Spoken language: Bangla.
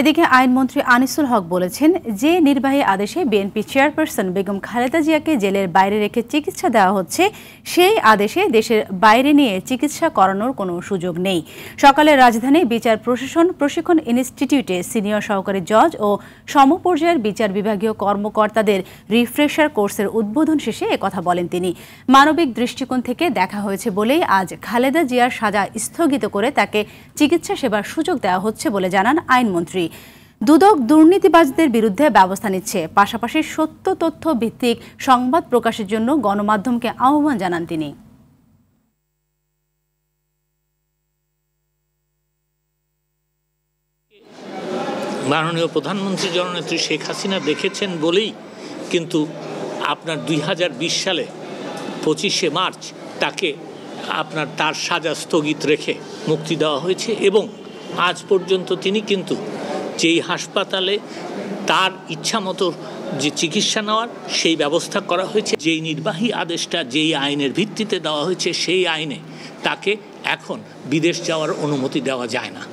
এদিকে আইনমন্ত্রী আনিসুল হক বলেছেন, যে নির্বাহী আদেশে বিএনপি চেয়ারপারসন বেগম খালেদা জিয়াকে জেলের বাইরে রেখে চিকিৎসা দেওয়া হচ্ছে, সেই আদেশে দেশের বাইরে নিয়ে চিকিৎসা করানোর কোনো সুযোগ নেই। সকালে রাজধানী বিচার প্রশিক্ষণ ইনস্টিটিউটে সিনিয়র সহকারী জজ ও সমপর্যায়ের বিচার বিভাগীয় কর্মকর্তাদের রিফ্রেশার কোর্সের উদ্বোধন শেষে একথা বলেন তিনি। মানবিক দৃষ্টিকোণ থেকে দেখা হয়েছে বলেই আজ খালেদা জিয়ার সাজা স্থগিত করে তাকে চিকিৎসা সেবার সুযোগ দেওয়া হচ্ছে বলে জানান আইনমন্ত্রী। দুদক দুর্নীতিবাজদের বিরুদ্ধে ব্যবস্থা নিচ্ছে, পাশাপাশি সত্য তথ্য ভিত্তিক সংবাদ প্রকাশের জন্য গণমাধ্যমকে আহ্বান জানান তিনি। মাননীয় প্রধানমন্ত্রী জননেত্রী শেখ হাসিনা দেখেছেন বলেই কিন্তু আপনার 2020 সালে 25শে মার্চ তাকে তার সাজা স্থগিত রেখে মুক্তি দেওয়া হয়েছে এবং আজ পর্যন্ত তিনি কিন্তু যেই হাসপাতালে তার ইচ্ছা মতো যে চিকিৎসা নেওয়ার সেই ব্যবস্থা করা হয়েছে, যেই নির্বাহী আদেশটা যেই আইনের ভিত্তিতে দেওয়া হয়েছে সেই আইনে তাকে এখন বিদেশ যাওয়ার অনুমতি দেওয়া যায় না।